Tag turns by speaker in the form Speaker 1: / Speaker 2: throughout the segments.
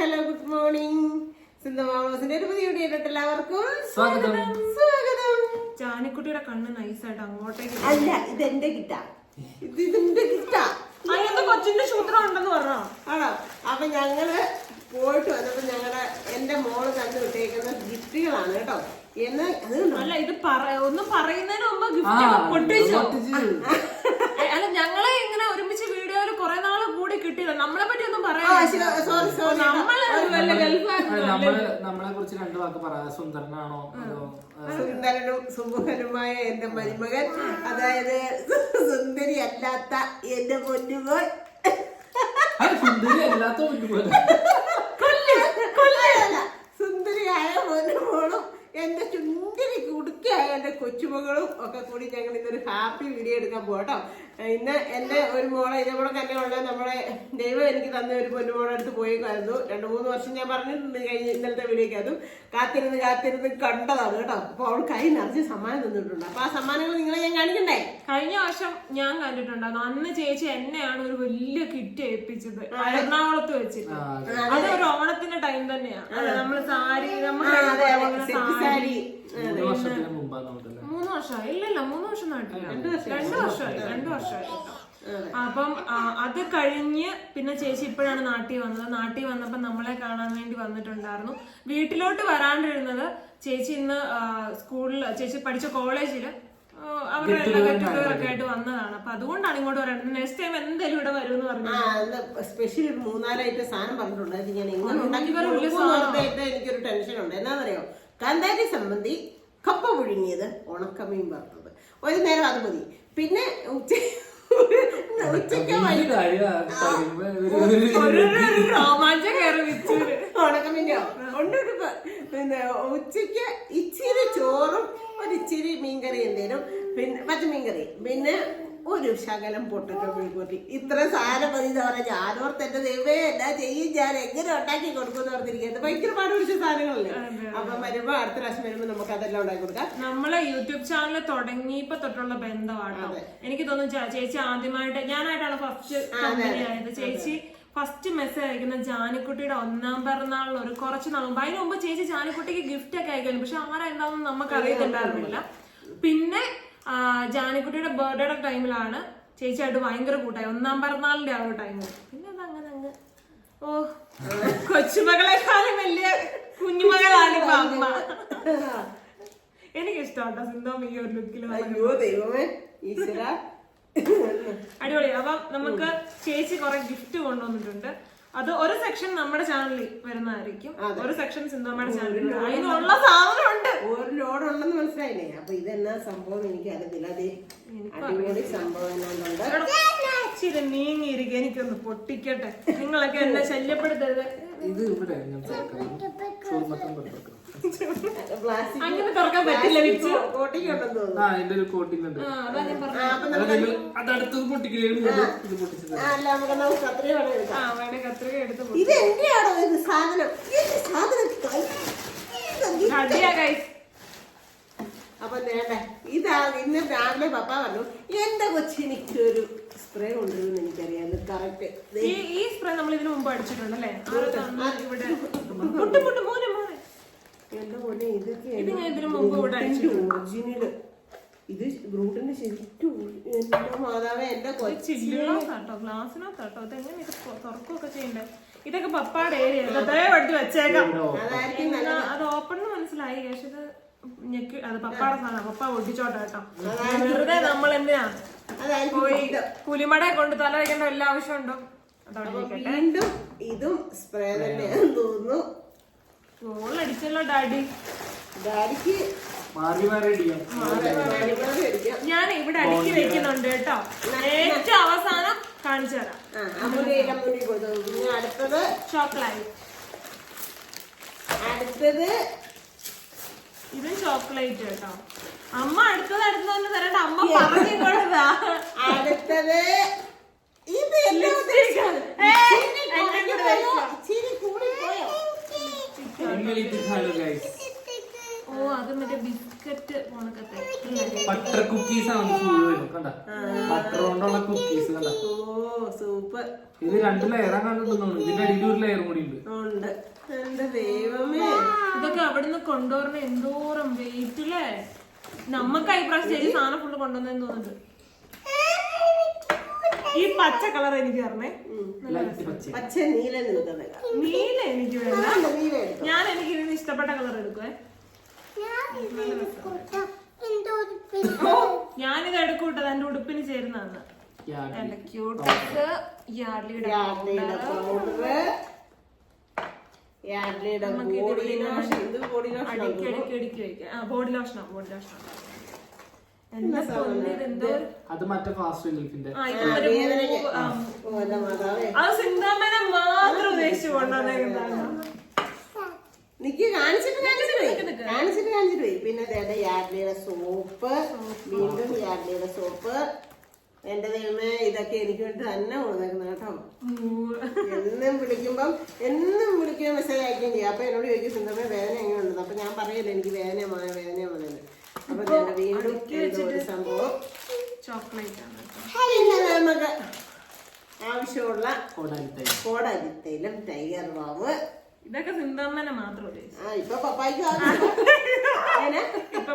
Speaker 1: Hello good morning. സിന്ധുമാമസിന്റെ ഒരു പുതിയ വീഡിയോയിലോട്ട് എല്ലാവർക്കും
Speaker 2: സ്വാഗതം.
Speaker 3: ജാനിക്കുട്ടിയുടെ കണ്ണ് നൈസായിട്ട് അങ്ങോട്ടേക്ക്
Speaker 1: അല്ല, ഇതെന്റെ കിട്ടാ, ഇതിന്റെ കിട്ടാ.
Speaker 3: കൊച്ചിന്റെ സൂത്രം ഉണ്ടെന്ന് പറഞ്ഞോ?
Speaker 1: ആണോ? അപ്പൊ ഞങ്ങള് പോയിട്ട് വന്നപ്പോ എന്റെ മോള് തന്നു വിട്ടേക്കുന്ന ഗിഫ്റ്റുകളാണ് കേട്ടോ. എന്ന്
Speaker 3: അല്ല, ഇത് ഒന്നും പറയുന്നതിന് മുമ്പ് ഗിഫ്റ്റ് പൊട്ടിച്ചോ? അല്ല, ഞങ്ങളെ ഇങ്ങനെ ഒരുമിച്ച് വീഡിയോയിൽ കുറെ നാള് കൂടി കിട്ടിയില്ല. നമ്മളെ പറ്റി ഒന്നും പറയാം.
Speaker 2: നമ്മളെ കുറിച്ച് രണ്ടു വാക്ക് പറയാം. സുന്ദരനാണോ?
Speaker 1: സുന്ദരനും സുമുഖനുമായ എന്റെ മരുമകൻ, അതായത് സുന്ദരി അല്ലാത്ത എന്റെ പൊന്നുമോൻ.
Speaker 2: സുന്ദരി അല്ലാത്ത പൊന്നുമോൻ,
Speaker 1: സുന്ദരിയായ പൊന്നുമോളും എന്റെ ചുണ്ടിരി കുടുക്കിയായ എന്റെ കൊച്ചുമകളും ഒക്കെ കൂടി ഞങ്ങൾ ഇന്നൊരു ഹാപ്പി വീഡിയോ എടുക്കാൻ പോകട്ടോ. ഇന്ന് എന്റെ ഒരു മോളെ ഇതേപോലെ തന്നെയുള്ള നമ്മളെ ദൈവം എനിക്ക് തന്ന ഒരു പൊന്നുമോളെ അടുത്ത് പോയേക്കായിരുന്നു. 2-3 വർഷം ഞാൻ പറഞ്ഞിട്ടുണ്ട് കഴിഞ്ഞ ഇന്നലത്തെ വീഡിയോക്ക്. അതും കാത്തിരുന്ന് കണ്ടതാണ് കേട്ടോ. അപ്പൊ അവൾ കൈ നിറച്ച് സമ്മാനം തന്നിട്ടുണ്ട്. അപ്പൊ ആ സമ്മാനങ്ങൾ നിങ്ങളെ ഞാൻ കാണിക്കണ്ടേ?
Speaker 3: കഴിഞ്ഞ വർഷം ഞാൻ കണ്ടിട്ടുണ്ടായിരുന്നു. അന്ന് ചേച്ചി എന്നെയാണ് ഒരു വലിയ കിറ്റ് ഏൽപ്പിച്ചത് എറണാകുളത്ത് വെച്ചിട്ട്. അത് ഒരു ഓണത്തിന്റെ ടൈം തന്നെയാണ്. നമ്മള് സാരി, നമുക്ക്
Speaker 2: 3 വർഷത്തിന് മുമ്പാണ്.
Speaker 3: 3 വർഷമായി? ഇല്ലല്ല, 3 വർഷം നാട്ടില്ല, 2 വർഷമായി കേട്ടോ. അപ്പം അത് കഴിഞ്ഞ് പിന്നെ ചേച്ചി ഇപ്പോഴാണ് നാട്ടിൽ വന്നത്. നാട്ടിൽ വന്നപ്പോ നമ്മളെ കാണാൻ വേണ്ടി വന്നിട്ടുണ്ടായിരുന്നു. വീട്ടിലോട്ട് വരാണ്ടിരുന്നത് ചേച്ചി ഇന്ന് സ്കൂളിൽ, ചേച്ചി പഠിച്ച കോളേജില് അവരുടെ ഗെറ്റുഗതറൊക്കെ ആയിട്ട് വന്നതാണ്. അപ്പൊ അതുകൊണ്ടാണ് ഇങ്ങോട്ട് പറയുന്നത്. നെക്സ്റ്റ് ടൈം എന്തായാലും ഇവിടെ വരും എന്ന് പറഞ്ഞു.
Speaker 1: സ്പെഷ്യൽ 3-4 സാധനം പറഞ്ഞിട്ടുണ്ട്. ഞാൻ എനിക്കൊരു ടെൻഷൻ ഉണ്ട്. എന്നാന്നറിയോ? കാന്താരി സംബന്ധി, കപ്പ പുഴുങ്ങിയത്, ഉണക്കമീൻ വറുത്തത്, ഒരു നേരം അത് മതി. പിന്നെ ഉച്ചയ്ക്ക് ഉണക്കമീൻ്റെ പിന്നെ ഉച്ചയ്ക്ക് ഇച്ചിരി ചോറും ഒരു ഇച്ചിരി മീൻകറി എന്തേലും, പിന്നെ പച്ചമീൻകറി, പിന്നെ ഒരു ശകലം പൊട്ടറ്റോ പുളിക്കൂട്ടി. ഇത്ര സാധനം മതി എന്ന് പറഞ്ഞാൽ ഞാനോർത്ത് എന്റെ ദൈവമേ എന്നാ ചെയ്യും, ഞാൻ എങ്ങനെ ഉണ്ടാക്കി കൊടുക്കുമെന്ന് ഓർത്തിരിക്കുന്നത്. ഭയങ്കര പാട് പിടിച്ച സാധനങ്ങളല്ലേ. അപ്പൊ വരുമ്പോ അടുത്ത പ്രാവശ്യം വരുമ്പോ നമുക്ക് അതെല്ലാം ഉണ്ടാക്കി കൊടുക്കാം.
Speaker 3: നമ്മളെ യൂട്യൂബ് ചാനൽ തുടങ്ങിയപ്പോ തൊട്ടുള്ള ബന്ധമാണ്. എനിക്ക് തോന്നുന്നു ചേച്ചി ആദ്യമായിട്ട്, ഞാനായിട്ടാണ് ഫസ്റ്റ് കമ്പനി ആയത്. ചേച്ചി ഫസ്റ്റ് മെസ്സേജ് അയക്കുന്ന ജാനിക്കുട്ടിയുടെ 1ാം പിറന്നാളിൽ ഒരു കുറച്ച് നാൾ മുമ്പ്. അതിന് മുമ്പ് ചേച്ചി ജാനിക്കുട്ടിക്ക് ഗിഫ്റ്റ് ഒക്കെ അയക്കുന്നു. പക്ഷെ ആരാ എന്താണെന്ന് നമുക്ക് അറിയത്തുണ്ടായിരുന്നില്ല. പിന്നെ ജാനിക്കുട്ടിയുടെ ബർത്ത്ഡേയുടെ ടൈമിലാണ് ചേച്ചിയായിട്ട് ഭയങ്കര കൂട്ടായി. 1ാം പിറന്നാളിന്റെ ആ ഒരു ടൈമിൽ. പിന്നെ അത് അങ്ങനെ കൊച്ചുമകളെക്കാളും വലിയ കുഞ്ഞുമകളാണ് ഇപ്പൊ അമ്മ. എനിക്കിഷ്ടമാട്ടോ സിന്ധു ഈ ഒരു ലുക്കിൽ. അടിപൊളി. അപ്പം നമുക്ക് ചേച്ചി കുറെ ഗിഫ്റ്റ് കൊണ്ടുവന്നിട്ടുണ്ട്. അത് ഒരു സെക്ഷൻ നമ്മുടെ ചാനലിൽ വരുന്നതായിരിക്കും, ഒരു സെക്ഷൻ സിന്ധുമ്മയുടെ ചാനലിൽ. അതിനുള്ള സാധനമുണ്ട്,
Speaker 1: ഒരു ലോഡ് ഉണ്ടെന്ന് മനസ്സിലായില്ലേ? അപ്പൊ ഇതെന്നാ സംഭവം എനിക്ക് അറിയത്തില്ല. അത് അടിപൊളി സംഭവം
Speaker 3: ഇച്ചിരി നീങ്ങിയിരിക്കും. എനിക്കൊന്ന് പൊട്ടിക്കട്ടെ. നിങ്ങളൊക്കെ എന്നെ ശല്യപ്പെടുത്തരുത്.
Speaker 2: ഇത് ഇവിടെ
Speaker 3: അങ്ങനെ തുറക്കാൻ പറ്റില്ല.
Speaker 1: കോട്ടിങ് ഉണ്ടെന്ന് തോന്നുന്നു.
Speaker 2: അതിന്റെ ഒരു കോട്ടിങ് ഉണ്ട്. അതടുത്തത് പൊട്ടിക്കല്
Speaker 3: കത്രിക എടുത്ത്
Speaker 1: ഇത് എങ്ങനെയാണോ ഇത് സാധനം? അപ്പൊ നേട്ടെ ഇതാ. ഇന്ന് രാവിലെ പപ്പ പറഞ്ഞു എന്റെ കൊച്ചിനിക്ക് ഒരു സ്പ്രേ കൊണ്ടുവരുമെന്ന് എനിക്കറിയാം. കറക്റ്റ്
Speaker 3: ഈ സ്പ്രേ നമ്മൾ ഇതിനു മുമ്പ് അടിച്ചിട്ടുണ്ടല്ലേ?
Speaker 1: എന്റെ പോലെ ഇതൊക്കെ
Speaker 3: ഒറിജിനല്.
Speaker 1: ഇത് ബ്രൂട്ടിന്റെ ശരിക്കും എന്റെ മാതാവേ, എന്റെ
Speaker 3: ചില്ലുകളാട്ടോ, ഗ്ലാസ്സിനകത്താട്ടോ. ഇതെങ്ങനെ ഇത് തുറക്കുകയൊക്കെ ചെയ്യണ്ടേ? ഇതൊക്കെ പപ്പാടെ ഏരിയ എടുത്ത് വെച്ചേക്കാം. അത് ഓപ്പൺ മനസ്സിലായി. പക്ഷെ ഇത് അത് പപ്പാടെ സാധനം. പപ്പ ഒട്ടിച്ചോട്ടെ കേട്ടോ. വെറുതെ നമ്മൾ എന്തിനാ പോയി പുലിമട കൊണ്ട് തല വയ്ക്കേണ്ട എല്ലാ ആവശ്യമുണ്ടോ?
Speaker 1: വീണ്ടും ഇതും സ്പ്രേ തന്നെയാന്ന് തോന്നുന്നു.
Speaker 3: അടിച്ചല്ലോ ഡാഡിക്ക്. ഞാൻ ഇവിടെ അടുക്കി വെക്കുന്നുണ്ട് കേട്ടോ. ഏറ്റവും അവസാനം കാണിച്ചു തരാം.
Speaker 1: അടുത്തത്
Speaker 3: ചോക്ലേറ്റ്.
Speaker 1: അടുത്തത്
Speaker 3: ഇതും ചോക്ലേറ്റ് കേട്ടോ. അമ്മ അടുത്തത് തരണ്ട. അമ്മ പറഞ്ഞിങ്ങോട്ടാ.
Speaker 1: അടുത്തത് ഇത്
Speaker 3: ഓ, അത് മറ്റേ ബിസ്ക്കറ്റ് പോണക്കത്തെ
Speaker 2: ബട്ടർ കുക്കീസ് ആണ് ഫുൾ വരും കണ്ട. ബട്ടർ കൊണ്ടുള്ള കുക്കീസ് കണ്ട.
Speaker 1: ഓ സൂപ്പർ.
Speaker 2: ഇത് 2 ലെയറാണ് കണ്ടിട്ടുണ്ടോ? ഇതിന്റെ അടിയിൽ ഒരു ലെയർ കൂടി ഉണ്ട്.
Speaker 1: ഉണ്ട്. എന്റെ ദൈവമേ,
Speaker 3: ഇതൊക്കെ അവിടുന്ന് കൊണ്ടുവരുന്ന എന്തോരം വെയിറ്റ് അല്ലേ. നമ്മക്ക് അഭിപ്രായം ശരി സാധനം ഫുള്ള് കൊണ്ടുവന്നെന്ന് തോന്നുന്നുണ്ട്. ഈ പച്ച കളർ എനിക്ക് പറഞ്ഞേ,
Speaker 1: പച്ച നീല നിൽക്കുന്നത്.
Speaker 3: നീല എനിക്ക് വേണ്ട.
Speaker 1: നീല എടുത്തോ.
Speaker 3: ഞാൻ എനിക്ക് ഇതിന് ഇഷ്ടപ്പെട്ട കളർ എടുക്കുവേ. ഞാനിത് എടുക്കൂട്ടത് എന്റെ ഉടുപ്പിന് ചേരുന്നതാണ്. എന്റെ ക്യൂട്ട് യാർലിയുടെ
Speaker 1: ബോഡി ലോഷൻ. ഇത് ബോഡി ലോഷൻ.
Speaker 3: അടിക്കടിക്ക് വയ്ക്കാം. ബോഡി ലോഷനാ, ബോഡി ലോഷൻ. എന്റെ പൊന്നേ, ഇതെന്തോ
Speaker 2: അത് മറ്റേ ഫാസ്റ്റ് റിലീഫിന്റെ.
Speaker 3: അത് സിന്താമനെ മാത്രം ഉദ്ദേശിച്ചു കൊണ്ടുവന്നേക്കുന്നതാണ്.
Speaker 1: നിക്ക് കാണിച്ചിട്ട് പോയി. പിന്നെ യാർലിയുടെ സോപ്പ്, വീണ്ടും യാർലിയുടെ സോപ്പ്. എന്റെ ദൈവമേ, ഇതൊക്കെ എനിക്ക് വേണ്ടി തന്നെ കൊണ്ടുവന്നേക്കുന്ന കേട്ടോ. എന്നും വിളിക്കുമ്പോ മെസ്സേജ് അയക്കുകയും ചെയ്യും. അപ്പൊ എന്നോട് ചോദിക്കും സിന്ധമ്മ വേദന എങ്ങനെയുണ്ടെന്ന്. അപ്പൊ ഞാൻ പറയല്ലോ എനിക്ക് വേദനയാണ്. അപ്പൊ വീണ്ടും ഒരു സംഭവം
Speaker 3: ചോക്ലേറ്റ് ആണ്.
Speaker 1: പിന്നെ നമുക്ക് ആവശ്യമുള്ള കോടരിത്തൈലം, ടൈഗർ ബാവ്.
Speaker 3: ഇതൊക്കെ സിന്താമ്മനെ മാത്രം ഉദ്ദേശിച്ചു.
Speaker 1: ഇപ്പൊ പപ്പായ്ക്ക്
Speaker 3: ഇപ്പൊ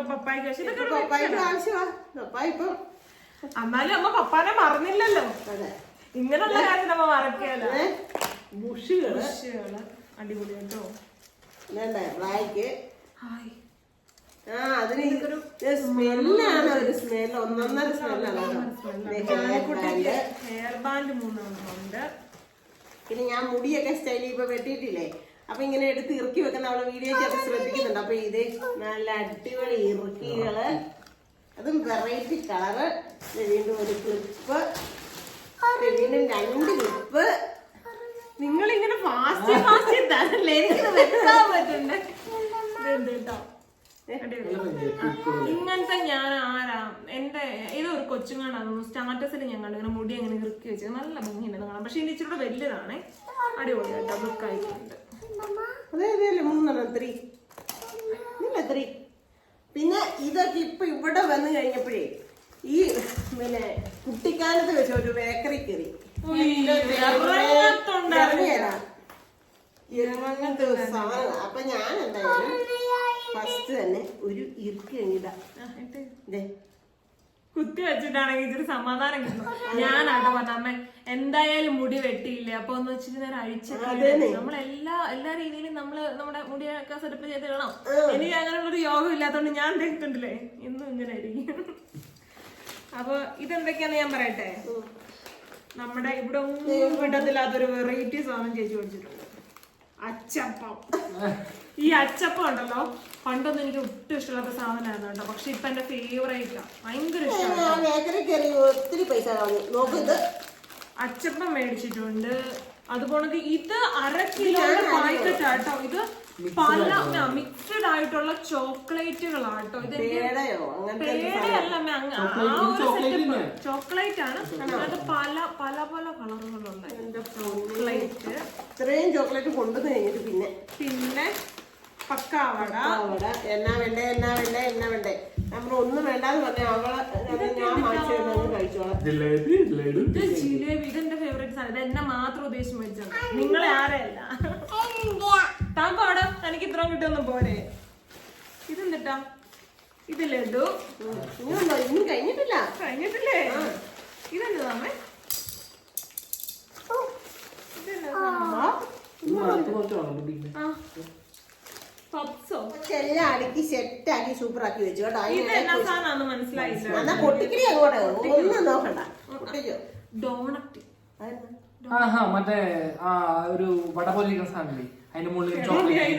Speaker 3: പപ്പായ്ക്ക്
Speaker 1: ആവശ്യമാ. പപ്പായ ഇപ്പൊ
Speaker 3: എന്നാലും അമ്മ പപ്പാനെ മറന്നില്ലല്ലോ.
Speaker 1: അതെ,
Speaker 3: ഇങ്ങനെയുള്ള കാര്യം നമ്മ മറക്കല്ലോ.
Speaker 1: ബുഷുകള്
Speaker 3: അടിപൊളി കേട്ടോ.
Speaker 1: ബ്ലാക്ക്.
Speaker 3: ഹായ്.
Speaker 1: അതിന് സ്മെല്ലാണ്. ഒരു സ്മെല്ല്, ഒന്നൊന്നര സ്മെല്ലാണ്.
Speaker 3: ഹെയർ ബാൻഡ് 3 ഉണ്ട്.
Speaker 1: പിന്നെ ഞാൻ മുടിയൊക്കെ സ്റ്റൈലിൽ ഇപ്പൊ വെട്ടിയിട്ടില്ലേ, അപ്പൊ ഇങ്ങനെ എടുത്ത് ഇറുക്കി വെക്കുന്ന അവളെ വീഡിയോയ്ക്ക് ശ്രദ്ധിക്കുന്നുണ്ട്. അപ്പൊ ഇത് നല്ല അടിപൊളി ഇറുക്കികള്, അതും വെറൈറ്റി കളറ്. വീണ്ടും ഒരു ക്ലിപ്പ്, വീണ്ടും 2 ക്ലിപ്പ്.
Speaker 3: നിങ്ങളിങ്ങനെ ഫാസ്റ്റ് തരല്ലേ, എനിക്കിത് വെക്കാൻ പറ്റണ്ടേ കേട്ടോ. ഇങ്ങനത്തെ ഞാൻ എന്റെ ഇതൊരു കൊച്ചുങ്ങാണ്ടാണ് സ്റ്റാറ്റസിൽ ഞാൻ കണ്ടു. ഇങ്ങനെ മുടി അങ്ങനെ ഇറുക്കി വെച്ചത് നല്ല ഭംഗിയുണ്ടെന്ന് കാണാം. പക്ഷെ ഇതിന്റെ ഇച്ചിരി വലുതാണേ. അടിപൊളിയായിട്ട് ലുക്ക് ആയിട്ടുണ്ട്.
Speaker 1: അതെ, 3 പിന്നെ ഇതൊക്കെ ഇപ്പൊ ഇവിടെ വന്നു കഴിഞ്ഞപ്പോഴേ ഈ പിന്നെ കുട്ടിക്കാലത്ത് വെച്ച ഒരു ബേക്കറി കയറി സാധനം. അപ്പൊ ഞാൻ എന്തായാലും ഫസ്റ്റ് തന്നെ ഒരു ഇറുക്കി എങ്ങിടാ
Speaker 3: കുത്തി വെച്ചിട്ടാണെങ്കിൽ ഇച്ചിരി സമാധാനം കിട്ടും. ഞാനാട്ടോ പറഞ്ഞ അമ്മ എന്തായാലും മുടി വെട്ടിയില്ലേ, അപ്പൊ ഒന്ന് വെച്ചിട്ട് നേരം അഴിച്ചൊക്കെ നമ്മളെല്ലാ രീതിയിലും നമ്മുടെ മുടിയൊക്കെ സെറ്റപ്പ് ചെയ്ത് ഇടണം. എനിക്ക് അങ്ങനെയുള്ളൊരു യോഗം ഇല്ലാത്തതുകൊണ്ട് ഞാൻ തെറ്റുണ്ടല്ലേ എന്നും ഇങ്ങനെ ആയിരിക്കും. അപ്പൊ ഇതെന്തൊക്കെയാന്ന് ഞാൻ പറയട്ടെ. നമ്മുടെ ഇവിടെ ഒന്നും കിട്ടത്തില്ലാത്തൊരു വെറൈറ്റി സാധനം ചേച്ചി പഠിച്ചിട്ടുണ്ട്. അച്ചപ്പം. ഈ അച്ചപ്പം ഉണ്ടല്ലോ, പണ്ടൊന്നും എനിക്ക് ഒട്ടും ഇഷ്ടമില്ലാത്ത സാധനമായിരുന്നു കേട്ടോ. പക്ഷെ ഇപ്പൊ എന്റെ ഫേവറേറ്റാ, ഭയങ്കര ഇഷ്ടമാണ്.
Speaker 1: ഒത്തിരി പൈസ
Speaker 3: അച്ചപ്പം മേടിച്ചിട്ടുണ്ട്. അതുപോലെ ഇത് 1/2 കിലോ പാക്കറ്റ് ആട്ടോ. ഇത് പല മിക്സഡ് ആയിട്ടുള്ള ചോക്ലേറ്റുകളാട്ടോ. ഇത് പേടയല്ല, ചോക്ലേറ്റ് ആണ്. അത് പല പല പല കളറുകളുണ്ട്. ചോക്ലേറ്റ്
Speaker 1: ഇത്രയും ചോക്ലേറ്റ് കൊണ്ടുവന്ന് കഴിഞ്ഞിട്ട് പിന്നെ
Speaker 3: പക്കാവട.
Speaker 1: എന്നാ വേണ്ടേ നമ്മൾ ഒന്നും വേണ്ടാന്ന് പറഞ്ഞ അവളെ ഞാൻ കഴിച്ചോളാം.
Speaker 3: ഇത് ജിലേബി. ഇതെന്റെ ഫേവറേറ്റ് സാധനം. ഇത് എന്നെ മാത്രം ഉദ്ദേശിച്ച് മേടിച്ചത്, നിങ്ങളെ ആരെയല്ല. താമ്പാട എനിക്ക് ഇത്രയും കിട്ടുമെന്ന് പോരെ. ഇതെന്തിട്ടാ? ഇത് ലഡു.
Speaker 1: ഇന്നും
Speaker 3: കഴിഞ്ഞിട്ടില്ലേ? ഇതെന്താ താമേ? പപ്സോ
Speaker 1: എല്ലാം അടുക്കി സെറ്റാക്കി സൂപ്പറാക്കി വെച്ചു കേട്ടോ.
Speaker 3: ഇത് എന്നാ സാധനം മനസ്സിലായില്ല.
Speaker 1: എന്നാ പൊട്ടിക്കരി അങ്ങോട്ട് ഒന്നും നോക്കണ്ട. പൊട്ടിക്കോ.
Speaker 3: ഡോണറ്റ്.
Speaker 2: മറ്റേ ഒരു വട പോലെ സാധനം അതിന്റെ മുകളിൽ ചോക്ലേറ്റ്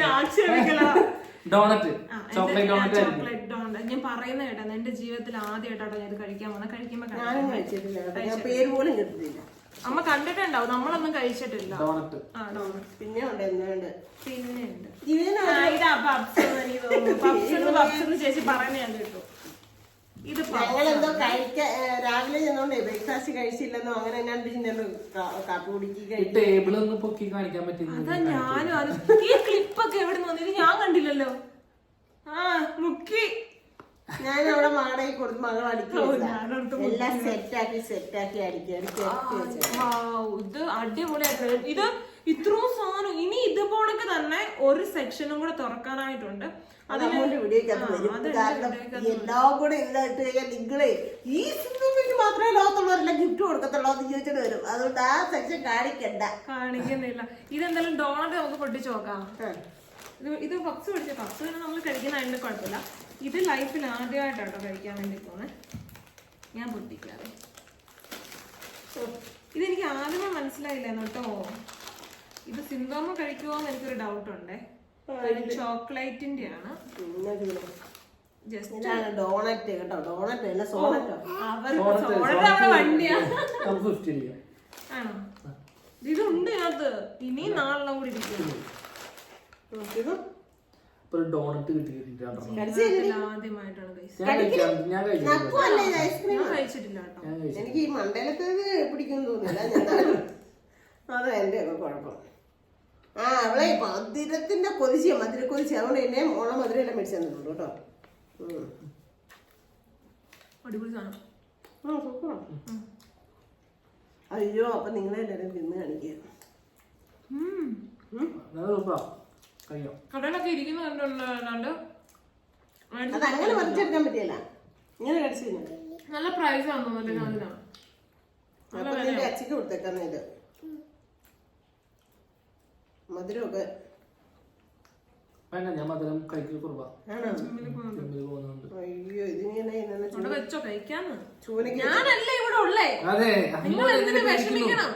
Speaker 2: ഡോണറ്റ്. ചോക്ലേറ്റ്
Speaker 3: ഡോണറ്റ് ഞാൻ പറയുന്ന കേട്ടോ. എന്റെ ജീവിതത്തിൽ ആദ്യമായിട്ടാട്ടോ ഞാൻ ഇത് കഴിക്കാൻ വന്ന. കഴിക്കുമ്പോ
Speaker 1: പേര് പോലും കിട്ടുന്നില്ല.
Speaker 3: അമ്മ കണ്ടിട്ടുണ്ടാവും, നമ്മളൊന്നും കഴിച്ചിട്ടില്ല.
Speaker 1: പിന്നെ ഉണ്ട്
Speaker 3: ഇതാ പപ്സ് എനിക്ക് തോന്നുന്നു. പപ്സ് ചേച്ചി പറയുന്ന ഞാൻ കേട്ടു. ഇത്
Speaker 1: ഞങ്ങളെന്തോ രാവിലെ ചെന്നോണ്ടേ ബ്രേക്ക്ഫാസ്റ്റ് കഴിച്ചില്ലെന്നോ അങ്ങനെ കാപ്പി കുടിക്കുക.
Speaker 2: ടേബിളൊന്നും പൊക്കി കാണിക്കാൻ പറ്റില്ല.
Speaker 3: അതാ ഞാനും ഈ ക്ലിപ്പൊക്കെ എവിടെ നിന്ന് വന്നു? ഇത് ഞാൻ കണ്ടില്ലല്ലോ. മുക്കി
Speaker 1: ഞാൻ അവിടെ മകളെ കൊടുത്ത് മകൾ അടിക്കും എല്ലാം സെറ്റാക്കി അടിക്കും
Speaker 3: ഇത് അടിപൊളിയായിട്ട് ഇത് ഇത്രയും സാധനം. ഇനി ഇതുപോലൊക്കെ തന്നെ ഒരു സെക്ഷനും കൂടെ തുറക്കാനായിട്ടുണ്ട്.
Speaker 1: എല്ലാം കൂടെ ഇല്ലായിട്ട് നിങ്ങളെ ഈ സിനിമയ്ക്ക് മാത്രമേ ലോകത്തുള്ളവരെല്ലാം ഗിഫ്റ്റ് കൊടുക്കത്തുള്ളൂ എന്ന് ചോദിച്ചിട്ട് വരും. അതുകൊണ്ട് ആ സെക്ഷൻ
Speaker 3: കാണിക്കുന്നില്ല. ഇതെന്തായാലും ഡോണറ്റ് നമുക്ക് പൊട്ടിച്ച് നോക്കാം. ഇത് പപ്സ് പൊടിച്ച പപ്സ് തന്നെ നമ്മൾ കഴിക്കുന്നതിന്റെ കുഴപ്പമില്ല. ഇത് ലൈഫിൽ ആദ്യമായിട്ടാട്ടോ കഴിക്കാൻ വേണ്ടി പോണേ. ഞാൻ പൊട്ടിക്കാതെ. ഇതെനിക്ക് ആദ്യമേ മനസ്സിലായില്ലായിരുന്നു കേട്ടോ. ഇത് സിന്തോമ കഴിക്കുമോ എന്ന് എനിക്കൊരു ഡൗട്ട് ഉണ്ടേ. ചോക്ലേറ്റിന്റെ ആണ്.
Speaker 1: ഡോണറ്റ് കേട്ടോ, ഡോണറ്റ് അല്ല
Speaker 3: വണ്ടിയാ. ആണോ? ഇതുണ്ട് അതിനകത്ത്. ഇനി നാളെ കൂടി ഇരിക്കുന്നു.
Speaker 2: ഡോണറ്റ് കിട്ടിയിട്ടാണ്
Speaker 3: കഴിച്ചിട്ടില്ല കേട്ടോ.
Speaker 1: എനിക്ക് ഈ മണ്ടയിലത്തേത് പിടിക്കുന്നു തോന്നില്ല. അതാ എന്റെ ഒക്കെ കുഴപ്പം. ആ അവളെ മധുരത്തിന്റെ കൊതിച്ച അതുകൊണ്ട് എന്നെ ഓണം മധുരം എല്ലാം മേടിച്ചു തന്നിട്ടുണ്ട് കേട്ടോ.
Speaker 3: അടിപൊളി സാധനം.
Speaker 1: അയ്യോ അപ്പൊ നിങ്ങളെല്ലാരും തിന്ന് കാണിക്കുക.
Speaker 3: കടയിലൊക്കെ ഇരിക്കുന്നുണ്ട്.
Speaker 1: അത് അങ്ങനെ പറിച്ചെടുക്കാൻ പറ്റിയല്ല, ഇങ്ങനെ കടിച്ചു.
Speaker 3: നല്ല പ്രൈസ് ആണെന്ന്
Speaker 1: അപ്പൊ നിന്റെ അച്ഛക്ക് കൊടുത്തേക്കാന്ന് ഇത് മധുരമൊക്കെ.
Speaker 2: ഞാൻ മധുരം കഴിക്കൽ കുറവാ.
Speaker 1: അയ്യോ ഇതിനെ
Speaker 3: വെച്ചോ കഴിക്കാന്ന്.
Speaker 1: ചൂനക്ക്
Speaker 3: ഞാനല്ലേ ഇവിടെ ഉള്ളേ. നിങ്ങൾ എന്തിനു വിഷമിക്കണം?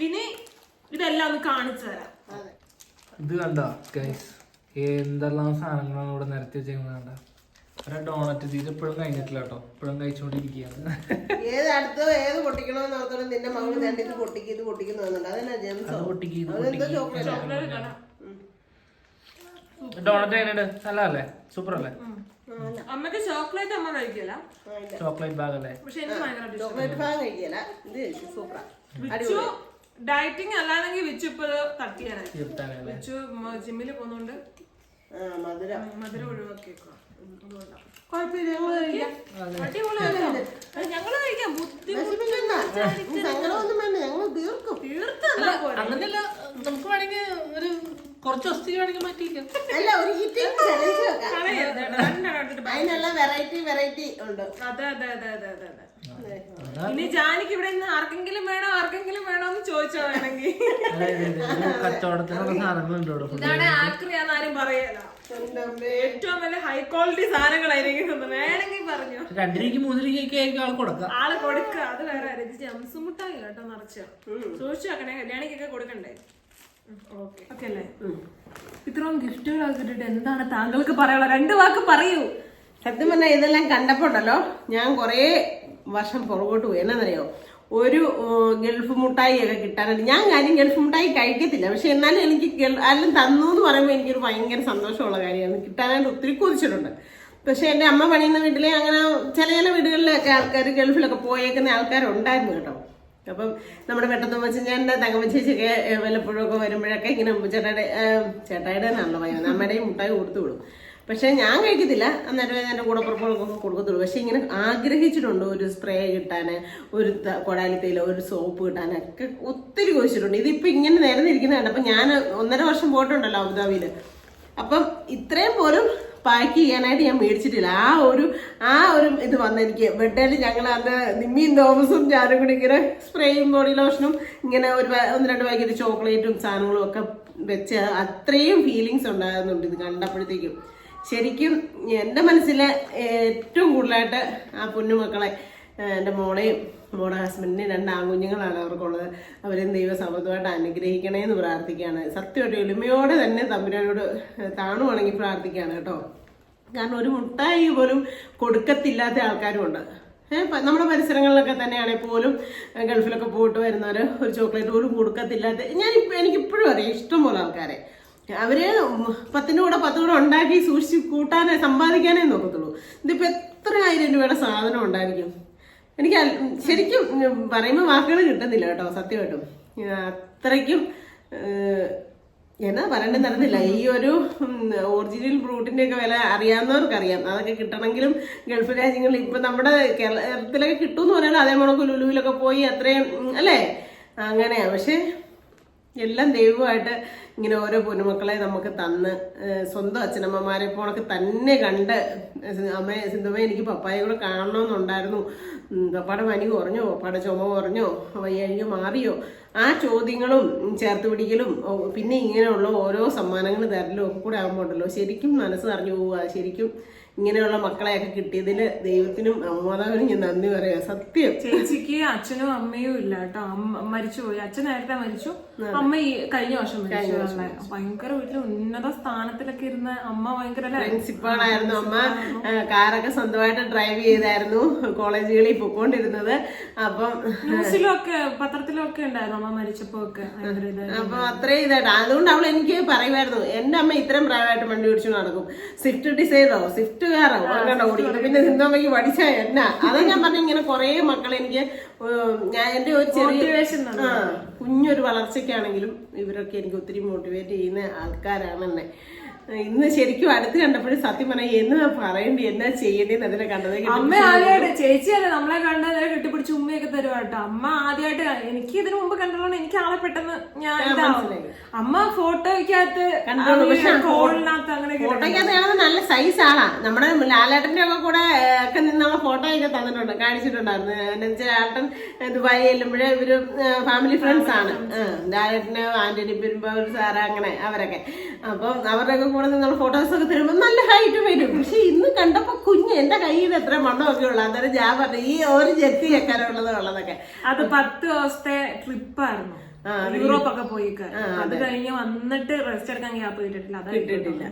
Speaker 3: ഇനി ഇതെല്ലാം ഒന്ന് കാണിച്ചു തരാം.
Speaker 2: ഇത് കണ്ടോ ഗൈസ്, എന്തെല്ലാം സാധനങ്ങളാണ് ഇവിടെ നിരത്തി വെച്ചേക്കുന്നത്. കണ്ട ഒരു ഡോണറ്റ് ഇത് ഇപ്പോഴും കഴിഞ്ഞിട്ടില്ല കേട്ടോ, ഇപ്പോഴും കഴിച്ചുകൊണ്ടിരിക്കുകയാണ്.
Speaker 1: ഏത് അടുത്തോ ഏത് പൊട്ടിക്കണോന്ന് ഓർത്തോളം നിന്റെ മകള് രണ്ടിത് പൊട്ടിക്കുന്നു അതെന്നാ ജെംസോ
Speaker 2: ഡോണറ്റ് എങ്ങനെയുണ്ട്? നല്ലതല്ലേ? സൂപ്പർ അല്ലേ?
Speaker 3: അമ്മക്ക് ചോക്ലേറ്റ് അമ്മ കഴിക്കല,
Speaker 2: ചോക്ലേറ്റ് ബാഗ് അല്ലേ?
Speaker 3: പക്ഷെ എനിക്ക് ഭയങ്കര
Speaker 1: ചോക്ലേറ്റ് ഭാഗം കഴിക്കല. ഇത് സൂപ്പറാ.
Speaker 3: ഡയറ്റിങ് അല്ലാണെങ്കിൽ വിച്ചു ഇപ്പൊ തട്ടിയാണ്. വിച്ചു ജിമ്മില് പോകുന്നോണ്ട് മധുരം ഒഴിവാക്കിയേക്കോ. ഞങ്ങള് കഴിക്കാം.
Speaker 2: അങ്ങനെയല്ല, നമുക്ക് വേണമെങ്കിൽ ഒരു കുറച്ച് ദിവസത്തേക്ക് വേണമെങ്കിൽ മാറ്റിയിരിക്കാം.
Speaker 1: അതിനുള്ള വെറൈറ്റി ഉണ്ട്.
Speaker 3: ഇനി ജാനിക്ക് ഇവിടെ നിന്ന് ആർക്കെങ്കിലും വേണോന്ന് ചോദിച്ചോ വേണമെങ്കിൽ.
Speaker 2: കച്ചവടത്തിനുള്ള സാധനങ്ങളുണ്ട്.
Speaker 3: ഇതാണ് ആക്രിയാന്ന് ആരും പറയല. ഏറ്റവും വലിയ ഹൈ ക്വാളിറ്റി സാധനങ്ങളായിരിക്കും. വേണമെങ്കിൽ പറഞ്ഞു
Speaker 2: 2 രൂപയ്ക്ക് 3 രൂപയ്ക്ക് ആയിരിക്കും
Speaker 3: ആള് കൊടുക്കുക. അത് വേറെ ജംസ് മുട്ടായി കേട്ടോ, നിറച്ച് സൂക്ഷിച്ചു വെക്കണേ. കല്യാണിക്കൊക്കെ കൊടുക്കണ്ടേ? ഓക്കെ അല്ലേ? ഇത്രയും ഗിഫ്റ്റുകളൊക്കെ കിട്ടിട്ട് എന്താണ് താങ്കൾക്ക് പറയാനുള്ള? 2 വാക്ക് പറയൂ.
Speaker 1: സത്യം പറഞ്ഞാൽ ഇതെല്ലാം കണ്ടപ്പോ ഉണ്ടല്ലോ, ഞാൻ കുറേ വർഷം പുറകോട്ട് പോയി. എന്നാന്നറിയോ, ഒരു ഗൾഫ് മുട്ടായി ഒക്കെ കിട്ടാനായിട്ട് ഞാൻ കാര്യം ഗൾഫ് മുട്ടായി കഴിക്കത്തില്ല. പക്ഷെ എന്നാലും എനിക്ക് എല്ലാം തന്നു എന്ന് പറയുമ്പോൾ എനിക്കൊരു ഭയങ്കര സന്തോഷമുള്ള കാര്യമാണ്. കിട്ടാനായിട്ട് ഒത്തിരി കൊതിച്ചിട്ടുണ്ട്. പക്ഷെ എൻ്റെ അമ്മ പണിയുന്ന വീട്ടിലെ അങ്ങനെ ചില വീടുകളിലൊക്കെ ആൾക്കാർ ഗൾഫിലൊക്കെ പോയേക്കുന്ന ആൾക്കാരുണ്ടായിരുന്നു കേട്ടോ. അപ്പം നമ്മുടെ പെട്ടെന്ന് ഞാൻ തങ്കമ്മച്ചേച്ചിയൊക്കെ വല്ലപ്പോഴും ഒക്കെ വരുമ്പോഴൊക്കെ ഇങ്ങനെ ചേട്ടായുടെ എന്നാണല്ലോ പറയുന്നത്, അമ്മയുടെയും മുട്ടായി കൊടുത്തു വിടും. പക്ഷെ ഞാൻ കഴിക്കത്തില്ല. അന്നേരം എൻ്റെ കൂടപ്പുറപ്പുകൾക്കൊക്കെ കൊടുക്കത്തുള്ളൂ. പക്ഷെ ഇങ്ങനെ ആഗ്രഹിച്ചിട്ടുണ്ട് ഒരു സ്പ്രേ കിട്ടാന്, ഒരു കൊടാലിത്തയിലോ ഒരു സോപ്പ് കിട്ടാനൊക്കെ ഒത്തിരി കൊതിച്ചിട്ടുണ്ട്. ഇതിപ്പോൾ ഇങ്ങനെ നിരന്നിരിക്കുന്ന കണ്ടപ്പോൾ ഞാൻ 1.5 വർഷം പോയിട്ടുണ്ടല്ലോ അബുദാബിയിൽ. അപ്പം ഇത്രയും പോലും പാക്ക് ചെയ്യാനായിട്ട് ഞാൻ മേടിച്ചിട്ടില്ല. ആ ഒരു ഇത് വന്നെനിക്ക് ബെഡേൽ ഞങ്ങൾ അന്ന് നിമ്മിയും തോമസും ഞാനും കൂടി ഇങ്ങനെ സ്പ്രേയും ബോഡി ലോഷനും ഇങ്ങനെ 1-2 പാക്കറ്റ് ചോക്ലേറ്റും സാധനങ്ങളും ഒക്കെ വെച്ച് അത്രയും ഫീലിങ്സ് ഉണ്ടാകുന്നുണ്ട് ഇത് കണ്ടപ്പോഴത്തേക്കും. ശരിക്കും എൻ്റെ മനസ്സിലെ ഏറ്റവും കൂടുതലായിട്ട് ആ പൊന്നുമക്കളെ, എൻ്റെ മോളെയും മോളുടെ ഹസ്ബൻഡിനെയും 2 ആൺകുഞ്ഞുങ്ങളാണ് അവർക്കുള്ളത്. അവരെയും ദൈവസമൃദ്ധമായിട്ട് അനുഗ്രഹിക്കണേന്ന് പ്രാർത്ഥിക്കുകയാണ്. സത്യമായിട്ട് എളിമയോടെ തന്നെ തമ്പുരാനോട് താണുവാണെങ്കിൽ പ്രാർത്ഥിക്കുകയാണ് കേട്ടോ. കാരണം ഒരു മുട്ടായി പോലും കൊടുക്കത്തില്ലാത്ത ആൾക്കാരുമുണ്ട്. നമ്മുടെ പരിസരങ്ങളിലൊക്കെ തന്നെയാണെങ്കിൽ പോലും ഗൾഫിലൊക്കെ പോയിട്ട് വരുന്നവർ ഒരു ചോക്ലേറ്റ് പോലും കൊടുക്കത്തില്ലാത്ത എനിക്കിപ്പോഴും അറിയാം ഇഷ്ടംപോലെ ആൾക്കാരെ. അവര് 10 കൂടെ ഉണ്ടാക്കി സൂക്ഷിച്ച് കൂട്ടാനേ സമ്പാദിക്കാനേ നോക്കത്തുള്ളൂ. ഇതിപ്പോ എത്ര 1000 രൂപയുടെ സാധനം ഉണ്ടായിരിക്കും. എനിക്ക് ശരിക്കും പറയുമ്പോൾ വാക്കുകൾ കിട്ടുന്നില്ല കേട്ടോ, സത്യമായിട്ടും. അത്രയ്ക്കും എന്നാ പറയണ്ടെന്ന് അറിയത്തില്ല. ഈ ഒരു ഒറിജിനൽ ബ്രൂട്ടിന്റെ ഒക്കെ വില അറിയാവുന്നവർക്കറിയാം. അതൊക്കെ കിട്ടണമെങ്കിലും ഗൾഫ് രാജ്യങ്ങളിൽ ഇപ്പൊ നമ്മുടെ കേരളത്തിലൊക്കെ കിട്ടുമെന്ന് പറയാനും അതേ മുളക്ക് ലുലുവിലൊക്കെ പോയി അത്രയും അല്ലേ അങ്ങനെയാ. പക്ഷെ എല്ലാം ദൈവമായിട്ട് ഇങ്ങനെ ഓരോ പൊന്നുമക്കളെ നമുക്ക് തന്ന് സ്വന്തം അച്ഛനമ്മമാരെ പോണക്ക് തന്നെ കണ്ട് അമ്മ സിന്ധുമ്മ എനിക്ക് പപ്പായെ കൂടെ കാണണമെന്നുണ്ടായിരുന്നു, പപ്പാടെ പനി കുറഞ്ഞോ, പപ്പാടെ ചുമ കുറഞ്ഞോ, വയ്യാഴിക മാറിയോ, ആ ചോദ്യങ്ങളും ചേർത്ത് പിടിക്കലും പിന്നെ ഇങ്ങനെയുള്ള ഓരോ സമ്മാനങ്ങൾ തരലും ഒക്കെ കൂടെ ആകുമ്പോൾ ഉണ്ടല്ലോ ശരിക്കും മനസ്സ് അറിഞ്ഞു പോവുക. ശരിക്കും ഇങ്ങനെയുള്ള മക്കളെയൊക്കെ കിട്ടിയതില് ദൈവത്തിനും അമ്മമാതാവിനും ഞാൻ നന്ദി പറയാ. സത്യം.
Speaker 3: ചേച്ചിക്ക് അച്ഛനും അമ്മയും ഇല്ല കേട്ടോ. അമ്മ മരിച്ചുപോയി. അച്ഛൻ നേരത്തെ മരിച്ചു, അമ്മ ഈ കഴിഞ്ഞ വർഷം മരിച്ചു. ഭയങ്കര വീട്ടിൽ ഉന്നത സ്ഥാനത്തിലൊക്കെ ഇരുന്ന അമ്മ ഭയങ്കര
Speaker 1: പ്രിൻസിപ്പാളായിരുന്നു. അമ്മ കാറൊക്കെ സ്വന്തമായിട്ട് ഡ്രൈവ് ചെയ്തായിരുന്നു കോളേജുകളിൽ പൊക്കോണ്ടിരുന്നത്. അപ്പം
Speaker 3: ന്യൂസിലൊക്കെ പത്രത്തിലും ഒക്കെ ഉണ്ടായിരുന്നു അമ്മ മരിച്ചപ്പോ ഒക്കെ.
Speaker 1: അപ്പൊ അത്രയും ഇതായിട്ട് അതുകൊണ്ട് അവൾ എനിക്ക് പറയുമായിരുന്നു എന്റെ അമ്മ ഇത്രയും പ്രായമായിട്ട് വണ്ടി ഓടിച്ചു നടക്കും, സ്വിഫ്റ്റ് ഡിസൈറോ സ്വിഫ്റ്റ് കാറോ കണ്ടോ ഓടിക്കുന്നത്, പിന്നെ സിന്ധമ്മയ്ക്ക് പഠിച്ചാ എന്നാ. അതാ ഞാൻ പറഞ്ഞ ഇങ്ങനെ കുറെ മക്കളെ എനിക്ക് ഞാൻ എന്റെ ഒരു ചെറിയ കുഞ്ഞൊരു വളർച്ചയ്ക്കാണെങ്കിലും ഇവരൊക്കെ എനിക്ക് ഒത്തിരി മോട്ടിവേറ്റ് ചെയ്യുന്ന ആൾക്കാരാണ് എന്നെ. ഇന്ന് ശരിക്കും അടുത്ത് കണ്ടപ്പോഴും സത്യം പറഞ്ഞാൽ എന്നാ പറയണ്ടേ എന്നാ ചെയ്യേണ്ടത് അതിനെ കണ്ടത്.
Speaker 3: അമ്മ ആദ്യമായിട്ട് ചേച്ചിയല്ലേ നമ്മളെ കണ്ട നേരെ കെട്ടിപ്പിടിച്ച് ഉമ്മയൊക്കെ തരുക കേട്ടോ. അമ്മ ആദ്യമായിട്ട് എനിക്ക് ഇതിനു മുമ്പ് കണ്ടോണ്ട് എനിക്ക് ആളെ പെട്ടെന്ന് ഞാൻ അമ്മ ഫോട്ടോയ്ക്കകത്ത് ഫോണിനകത്ത് അങ്ങനെ
Speaker 1: ഫോട്ടോയ്ക്കകത്ത് നല്ല സൈസ് ആളാ. നമ്മുടെ ലാലേട്ടന്റെ ഒക്കെ കൂടെ ഒക്കെ നിന്നുള്ള ഫോട്ടോയൊക്കെ തന്നിട്ടുണ്ട്, കാണിച്ചിട്ടുണ്ടായിരുന്നു. എന്നുവെച്ചാൽ ഏട്ടൻ ദുബായി ചെല്ലുമ്പോഴേ ഇവര് ഫാമിലി ഫ്രണ്ട്സ് ആണ്. ലാലേട്ടന് ആന്റണി പെരുമ്പാവൂർ സാറ് അങ്ങനെ അവരൊക്കെ. അപ്പം അവരുടെയൊക്കെ കൂടെ നിന്നുള്ള ഫോട്ടോസൊക്കെ തരുമ്പോൾ നല്ല ഹൈറ്റ് വരും. പക്ഷെ ഇന്ന് കണ്ടപ്പോ കുഞ്ഞ് എന്റെ കയ്യിൽ എത്ര മണ്ണമൊക്കെ ഉള്ളു. അന്നേരം ഞാൻ പറഞ്ഞു ഈ ഒരു ജെത്തി വെക്കാനുള്ളതൊക്കെ.
Speaker 3: അത് 10 ദിവസത്തെ ട്രിപ്പായിരുന്നു. യൂറോപ്പ് ഒക്കെ പോയി. അത് കഴിഞ്ഞ് വന്നിട്ട് റെസ്റ്റ് എടുക്കാൻ ഗ്യാപ്പ് കിട്ടിയിട്ടില്ല.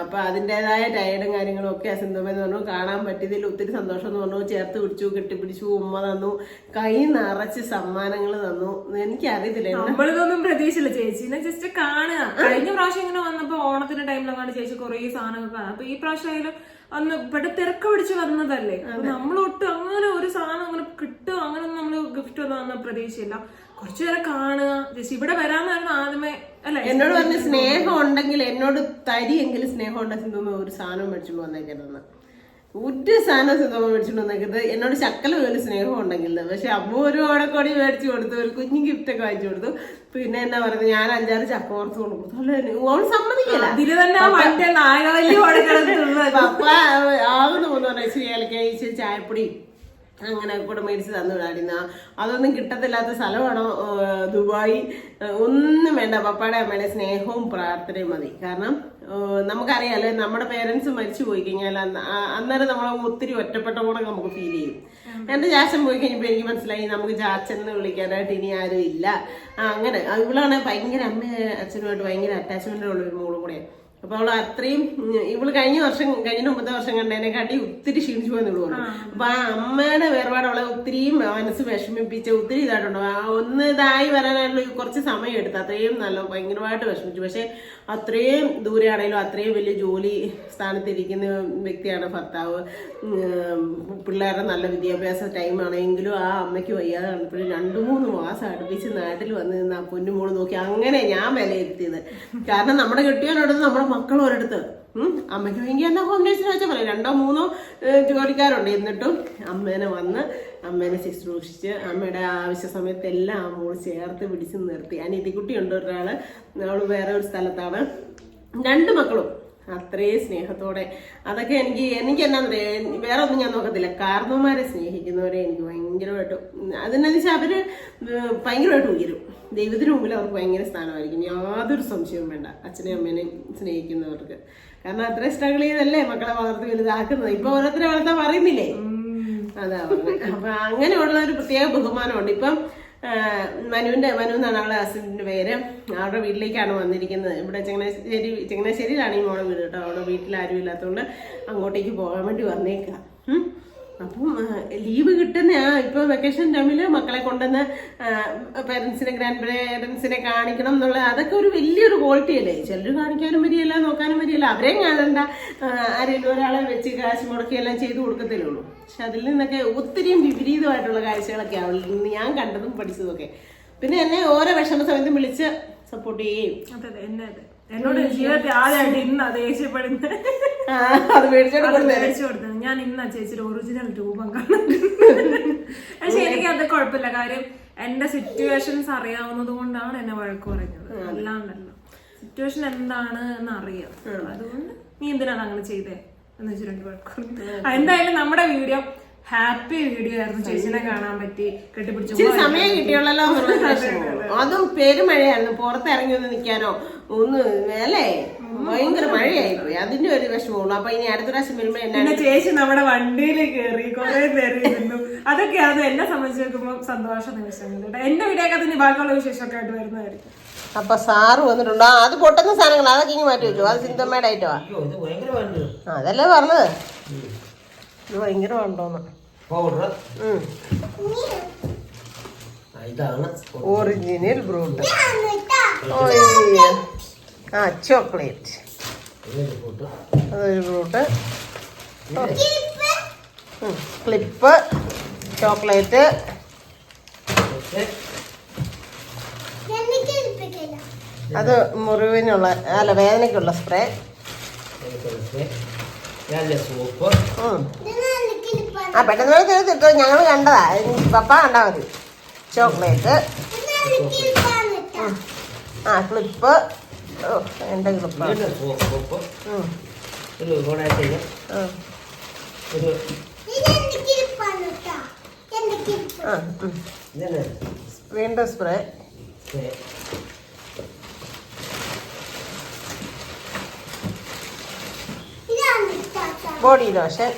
Speaker 1: അപ്പൊ അതിന്റേതായ ടയർഡും കാര്യങ്ങളും ഒക്കെ സിന്ധുമെന്ന് പറഞ്ഞു കാണാൻ പറ്റിയതിൽ ഒത്തിരി സന്തോഷം എന്ന് പറഞ്ഞു. ചേർത്ത് പിടിച്ചു, കെട്ടിപ്പിടിച്ചു, ഉമ്മ തന്നു, കൈ നിറച്ച് സമ്മാനങ്ങൾ തന്നു. എനിക്കറിയത്തില്ല,
Speaker 3: നമ്മളിതൊന്നും പ്രതീക്ഷിച്ചില്ല. ചേച്ചീനെ ജസ്റ്റ് കാണുക. കഴിഞ്ഞ പ്രാവശ്യം ഇങ്ങനെ വന്നപ്പോ ഓണത്തിന്റെ ടൈമിലൊക്കെ ചേച്ചി കുറെ സാധനങ്ങൾ കാണാം. അപ്പൊ ഈ പ്രാവശ്യം ആയാലും അന്ന് ഇവിടെ തിരക്ക് പിടിച്ച് വന്നതല്ലേ. നമ്മളൊട്ട് അങ്ങനെ ഒരു സാധനം അങ്ങനെ കിട്ടുക അങ്ങനെ നമ്മള് ഗിഫ്റ്റ് ഒന്നും പ്രതീക്ഷയില്ല. കുറച്ചു നേരം കാണുക, ജസ്റ്റ് ഇവിടെ വരാന്നായിരുന്നു ആദ്യമേ അല്ലെ.
Speaker 1: എന്നോട് പറഞ്ഞ സ്നേഹം ഉണ്ടെങ്കിൽ എന്നോട് തരിയെങ്കിലും സ്നേഹം ഉണ്ടെങ്കിൽ സിന്ധുമ്മ ഒരു സാധനം മേടിച്ചോണ്ട് വന്നേക്കരുതെന്ന്. ഒരു സാധനം സിന്ധുമ്മ മേടിച്ചോണ്ട് വന്നേക്കരുത്. എന്നോട് ശക്കല പോലും സ്നേഹം ഉണ്ടെങ്കിൽ. പക്ഷെ അമ്മ ഒരു ഓടക്കോടി മേടിച്ചു കൊടുത്തു, ഒരു കുഞ്ഞു ഗിഫ്റ്റ് ഒക്കെ വാങ്ങിച്ചു കൊടുത്തു. പിന്നെ എന്നാ പറയുന്നത്, ഞാൻ 5-6 ചക്ക ഓർത്ത് കൊടുത്തു. ഓൺ സമ്മതിക്കില്ല. പപ്പ ആകുന്ന പോലെ പറഞ്ഞ ഇച്ചിരി ഏലക്കായ ഇച്ചിരി ചായപ്പൊടി അങ്ങനെ കൂടെ മേടിച്ച് തന്നു വിടാടിന്ന. അതൊന്നും കിട്ടത്തില്ലാത്ത സ്ഥലമാണോ ദുബായ്? ഒന്നും വേണ്ട, പപ്പാടെ അമ്മയുടെ സ്നേഹവും പ്രാർത്ഥനയും മതി. കാരണം നമുക്കറിയാലോ നമ്മുടെ പേരൻസ് മരിച്ചു പോയി കഴിഞ്ഞാൽ അന്നേരം നമ്മളെ ഒത്തിരി ഒറ്റപ്പെട്ട കൂടെ നമുക്ക് ഫീൽ ചെയ്യും. എന്റെ ചാച്ചൻ പോയി കഴിഞ്ഞപ്പോൾ എനിക്ക് മനസ്സിലായി നമുക്ക് ചാച്ചൻ എന്ന് വിളിക്കാനായിട്ട് ഇനി ആരും ഇല്ല. അങ്ങനെ ഇവളാണ് ഭയങ്കര അമ്മ അച്ഛനുമായിട്ട് ഭയങ്കര അറ്റാച്ച്മെന്റ് ഉള്ള ഒരു മോളും കൂടെയാണ്. അപ്പൊ അവള് അത്രയും ഇവള് കഴിഞ്ഞ മുമ്പത്തെ വർഷം കണ്ടതിനെക്കാട്ടി ഒത്തിരി ക്ഷീണിച്ചു പോയെന്ന് ഇവള്. അപ്പൊ ആ അമ്മയുടെ വേർപാട് അവളെ ഒത്തിരിയും മനസ്സ് വിഷമിപ്പിച്ച ഒത്തിരി ഇതായിട്ടുണ്ടോ. ഒന്ന് ഇതായി വരാനായിട്ടുള്ള കുറച്ച് സമയം എടുത്തു. അത്രയും നല്ല ഭയങ്കരമായിട്ട് വിഷമിച്ചു. പക്ഷെ അത്രയും ദൂരെ ആണെങ്കിലും അത്രയും വലിയ ജോലി സ്ഥാനത്തിരിക്കുന്ന വ്യക്തിയാണ് ഭർത്താവ്. പിള്ളേരുടെ നല്ല വിദ്യാഭ്യാസ ടൈമാണെങ്കിലും ആ അമ്മയ്ക്ക് വയ്യാതെ കണ്ടപ്പോഴും 2-3 മാസം അടുപ്പിച്ച് നാട്ടിൽ വന്ന് നിന്ന് ആ പൊന്നുമോള് നോക്കി. അങ്ങനെ ഞാൻ വിലയിരുത്തിയത്. കാരണം നമ്മുടെ കെട്ടിയവനോടത്ത് നമ്മുടെ മക്കൾ ഒരിടത്ത് അമ്മയ്ക്ക് വേണ്ടി എന്നാ ഹോം നേഴ്സിനെ വെച്ചാൽ പറയാം 2-3 ജോലിക്കാരുണ്ട്. എന്നിട്ടും അമ്മേനെ വന്ന് അമ്മേനെ ശുശ്രൂഷിച്ച് അമ്മയുടെ ആവശ്യ സമയത്തെല്ലാം ആ മോള് ചേർത്ത് പിടിച്ച് നിർത്തി. അനിയത്തിക്കുട്ടിയുണ്ട് ഒരാള്, അവള് വേറെ ഒരു സ്ഥലത്താണ്. 2 മക്കളും അത്രയും സ്നേഹത്തോടെ. അതൊക്കെ എനിക്ക് എന്നാ പറയാ, വേറെ ഒന്നും ഞാൻ നോക്കത്തില്ല. കാരണവന്മാരെ സ്നേഹിക്കുന്നവരെ എനിക്ക് ഭയങ്കരമായിട്ട് അതെന്നു വെച്ചാൽ അവര് ഭയങ്കരമായിട്ട് ഉയരും. ദൈവത്തിന് മുമ്പിൽ അവർക്ക് ഭയങ്കര സ്ഥാനമായിരിക്കും, യാതൊരു സംശയവും വേണ്ട. അച്ഛനെയും അമ്മേനെയും സ്നേഹിക്കുന്നവർക്ക്. കാരണം അത്ര സ്ട്രഗിൾ ചെയ്തല്ലേ മക്കളെ വളർത്തി വലുതാക്കുന്നത്. ഇപ്പൊ ഓരോരുത്തരെ വളർത്താൻ പറയുന്നില്ലേ, അതാ പറഞ്ഞത്. അപ്പൊ അങ്ങനെയുള്ള ഒരു പ്രത്യേക ബഹുമാനമുണ്ട്. ഇപ്പം മനു എന്നാണ് അവളുടെ ഹസ്ബൻഡിന്റെ പേര്. അവരുടെ വീട്ടിലേക്കാണ് വന്നിരിക്കുന്നത്. ഇവിടെ ചങ്ങനാശ്ശേരിയിലാണ് ഈ മോളെ വീട് കേട്ടോ. അവിടെ വീട്ടിൽ ആരും ഇല്ലാത്തതുകൊണ്ട് അങ്ങോട്ടേക്ക് പോകാൻ വേണ്ടി വന്നേക്കാം. അപ്പം ലീവ് കിട്ടുന്ന ഇപ്പൊ വെക്കേഷൻ ടൈമില് മക്കളെ കൊണ്ടുവന്ന് പേരൻസിനെ ഗ്രാൻഡ് പേരൻസിനെ കാണിക്കണം എന്നുള്ള അതൊക്കെ ഒരു വലിയൊരു ക്വാളിറ്റി അല്ലേ. ചിലർ കാണിക്കാനും വരികയല്ല, നോക്കാനും വരികയല്ല. അവരെയും കാണണ്ട, ആരെങ്കിലും ഒരാളെ വെച്ച് കാശ് മുടക്കി എല്ലാം ചെയ്തു കൊടുക്കത്തേ ഉള്ളൂ. പക്ഷെ അതിൽ നിന്നൊക്കെ ഒത്തിരിയും വിപരീതമായിട്ടുള്ള കാഴ്ചകളൊക്കെ അവളിൽ നിന്ന് ഞാൻ കണ്ടതും പഠിച്ചതും ഒക്കെ. പിന്നെ എന്നെ ഓരോ വിഷമ സമയത്തും വിളിച്ച് സപ്പോർട്ട് ചെയ്യും.
Speaker 3: അതെ എന്നോട് ജീവിതത്തിൽ ആദ്യമായിട്ട് ഇന്നാ ദേഷ്യപ്പെടുന്നത്.
Speaker 1: അത് മേടിച്ചു
Speaker 3: കൊടുത്തത് ഞാൻ ഇന്നാ ചേച്ചിയുടെ ഒറിജിനൽ രൂപം കാണുന്നത്. പക്ഷെ എനിക്കത് കുഴപ്പമില്ല. കാര്യം എന്റെ സിറ്റുവേഷൻസ് അറിയാവുന്നത് കൊണ്ടാണ് എന്നെ വഴക്ക് പറയുന്നത്. അല്ലാണ്ടല്ലോ സിറ്റുവേഷൻ എന്താണ് എന്ന് അറിയാം. അതുകൊണ്ട് നീ എന്തിനാണ് അങ്ങനെ ചെയ്തേ എന്ന് വെച്ചിട്ടുണ്ടെങ്കിൽ വഴക്ക്. എന്തായാലും നമ്മുടെ വീഡിയോ ഹാപ്പി വീഡിയോ ആയിരുന്നു. ചേച്ചിനെ കാണാൻ പറ്റി, കെട്ടിപ്പിടിച്ചു.
Speaker 1: സമയം കിട്ടിയുള്ളല്ലോ. അതും പെരുമഴയായിരുന്നു. പുറത്തിറങ്ങി ഒന്ന് നിൽക്കാനോ ഒന്ന് അല്ലേ, ഭയങ്കര മഴയായി പോയി. അതിന്റെ ഒരു വിഷമമുള്ളൂ. അപ്പൊ ഇനി അടുത്ത പ്രാവശ്യം വരുമ്പോ
Speaker 3: പിന്നെ ചേച്ചി നമ്മുടെ വണ്ടിയിൽ കയറി കുറെ നേരം ഇരുന്നു. അതൊക്കെയാണ് എന്നെ സംബന്ധിച്ച് നോക്കുമ്പോൾ സന്തോഷ നിമിഷങ്ങൾ. എന്റെ വീഡിയോക്കെ തന്നെ ബാക്കിയുള്ള വിശേഷമൊക്കെ ആയിട്ട് വരുന്നതായിരിക്കും.
Speaker 1: അപ്പൊ സാറ് വന്നിട്ടുണ്ടോ? അത് പൊട്ടുന്ന സാധനങ്ങൾ അതൊക്കെ ഇങ്ങ് മാറ്റി വെച്ചു. അത് സിന്തമ്മയുടെ ഐറ്റമാ. അതല്ലേ പറഞ്ഞത്, ഇത് ഭയങ്കര വേണ്ടോന്ന്. Original Brut. ചോക്ലേറ്റ്, അതൊരു ബ്രൂട്ട്. ക്ലിപ്പ്, ചോക്ലേറ്റ്, അത് മുറിവിനുള്ള അല്ല വേദനയ്ക്കുള്ള സ്പ്രേ. ആ പെട്ടെന്ന് തീർത്തിട്ടോ, ഞങ്ങൾ കണ്ടതാ. പപ്പ കണ്ടാ മതി. Chocolate, clip. എന്റെ ക്ലിപ്പ്. വീണ്ടും സ്പ്രേ. ബോഡി ലോഷൻ,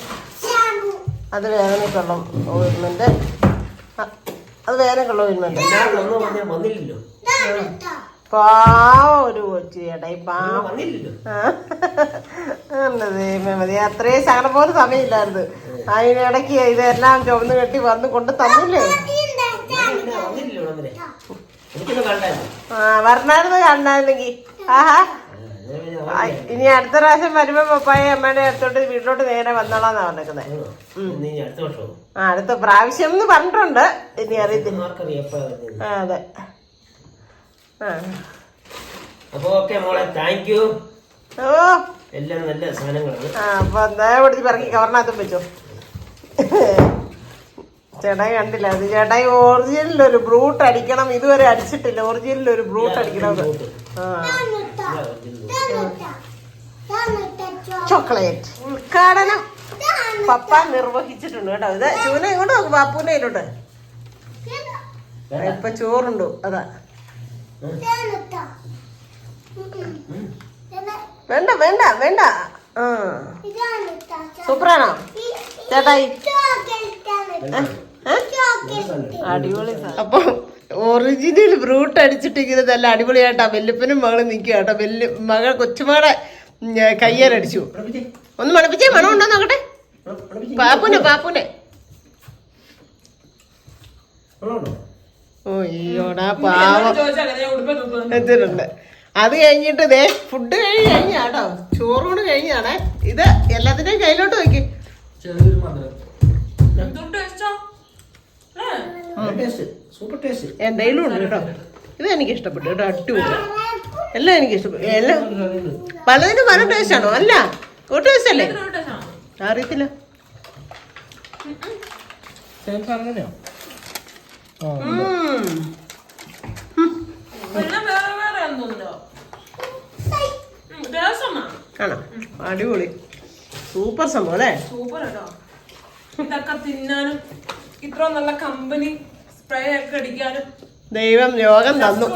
Speaker 1: അത് വേദനയ്ക്കുള്ള ഓയിൻമെന്റ്. അത് വേദനയ്ക്കുള്ള ഓയിൻമെന്റ്. പാവം ഒരു കൊച്ചു ചേട്ടായി, പാവം. മതി, അത്രയും ശകലം പോലും സമയമില്ലായിരുന്നു. അതിനിടയ്ക്ക് ഇതെല്ലാം ചുവന്ന് കെട്ടി വന്ന് കൊണ്ട് തന്നില്ലേ. വരണായിരുന്നു കണ്ടായിരുന്നെങ്കി. ആഹാ, ഇനി അടുത്ത പ്രാവശ്യം വരുമ്പോ പപ്പായ അമ്മേടെ അടുത്തോട്ട് വീട്ടിലോട്ട് നേരെ വന്നോളാന്നാ പറഞ്ഞേക്കുന്നത്. അടുത്ത പ്രാവശ്യം എന്ന് പറഞ്ഞിട്ടുണ്ട്. ഇനി അറിയത്തില്ല. അതെ. അപ്പൊ എന്താ പിടിച്ച് പറക്കി കവറിനകത്തും വെച്ചോ. ചേട്ടായി കണ്ടില്ല അത്. ചേട്ടായി ഒറിജിനൽ ഒരു ബ്രൂട്ട് അടിക്കണം. ഇതുവരെ അടിച്ചിട്ടില്ല. ഒറിജിനൽ ഒരു ബ്രൂട്ട് അടിക്കണം. ചോക്ലേറ്റ് ഉദ്ഘാടനം പപ്പ നിർവഹിച്ചിട്ടുണ്ട് കേട്ടോ. ഇത് ചൂന ഇങ്ങോട്ട് നോക്കും. പാപ്പൂന്റെ കയ്യിലോട്ട് ഇപ്പൊ ചോറുണ്ടോ? അതാ. വേണ്ട വേണ്ട വേണ്ട. സൂപ്പറാണോ ചേട്ടായി? അടിപൊളി. അപ്പൊ ഒറിജിനൽ ബ്രൂട്ട് അടിച്ചിട്ടിരിക്കുന്നത് നല്ല അടിപൊളിയായിട്ടാ. വല്യപ്പനും മകളും നിൽക്കുക കേട്ടോ. മകൾ കൊച്ചുമകളെ കയ്യേലടിച്ചു. ഒന്ന് മണപ്പിച്ചേ, മണം ഉണ്ടോ നോക്കട്ടെ. പാപ്പൂനെ ഓയ്യോടാ പാവം എത്തിയിട്ടുണ്ട്. അത് കഴിഞ്ഞിട്ട് ദേ ഫുഡ് കഴിഞ്ഞാട്ടോ. ചോറൂണ് കഴിഞ്ഞാണേ. ഇത് എല്ലാത്തിന്റെയും കയ്യിലോട്ട് വെക്ക്. എന്തെങ്കിലും ഉണ്ട് കേട്ടോ. ഇത് എനിക്ക് ഇഷ്ടപ്പെട്ടു കേട്ടോ. അടിപൊളി. എല്ലാം എനിക്ക് ഇഷ്ടപ്പെട്ടു. എല്ലാം പലതിനും പല ടേസ്റ്റ് ആണോ? അല്ല ഒരു ടേസ്റ്റ് അല്ലേ? അറിയത്തില്ല. ആണോ? അടിപൊളി. സൂപ്പർ സംഭവം അല്ലേ?
Speaker 3: സൂപ്പർ കേട്ടോ. ഇതൊക്കെ തിന്നാനും ഇത്ര നല്ല കമ്പനി സ്പ്രേ ഒക്കെ അടിക്കാനും
Speaker 1: ദൈവം യോഗം തന്നു.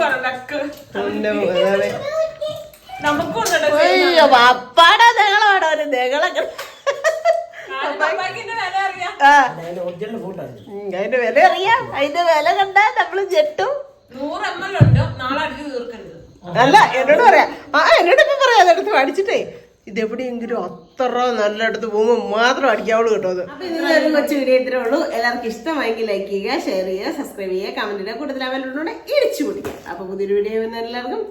Speaker 1: പപ്പാടെ ദഹളമാണോ? ഒരു ദഹളൊക്കെ അതിന്റെ വില അറിയാം. അതിന്റെ വില കണ്ടാ നമ്മള് ചെട്ടും.
Speaker 3: 100 ml ഉണ്ട്. നാളെ അടിച്ച് തീർക്കരുത്.
Speaker 1: അല്ല എന്നോട് പറയാ. എന്നോട് ഇപ്പൊ പറയാം. അതെടുത്ത് അടിച്ചിട്ടേ ഇതെവിടെയെങ്കിലും അത്ര നല്ലയിടത്ത് പോകുമ്പോ മാത്രം അടിക്കാവുള്ളൂ കേട്ടോ. അപ്പൊ ഇന്നൊരു കൊച്ചു വീഡിയോ ഇത്രേ ഉള്ളൂ. എല്ലാവർക്കും ഇഷ്ടമായെങ്കിൽ ലൈക്ക് ചെയ്യുക, ഷെയർ ചെയ്യുക, സബ്സ്ക്രൈബ് ചെയ്യുക, കമന്റ് ചെയ്യുക, കൂടുതൽ അവരുടെ ഇടിച്ചു പിടിക്കുക. അപ്പൊ പുതിയൊരു വീഡിയോ എല്ലാവർക്കും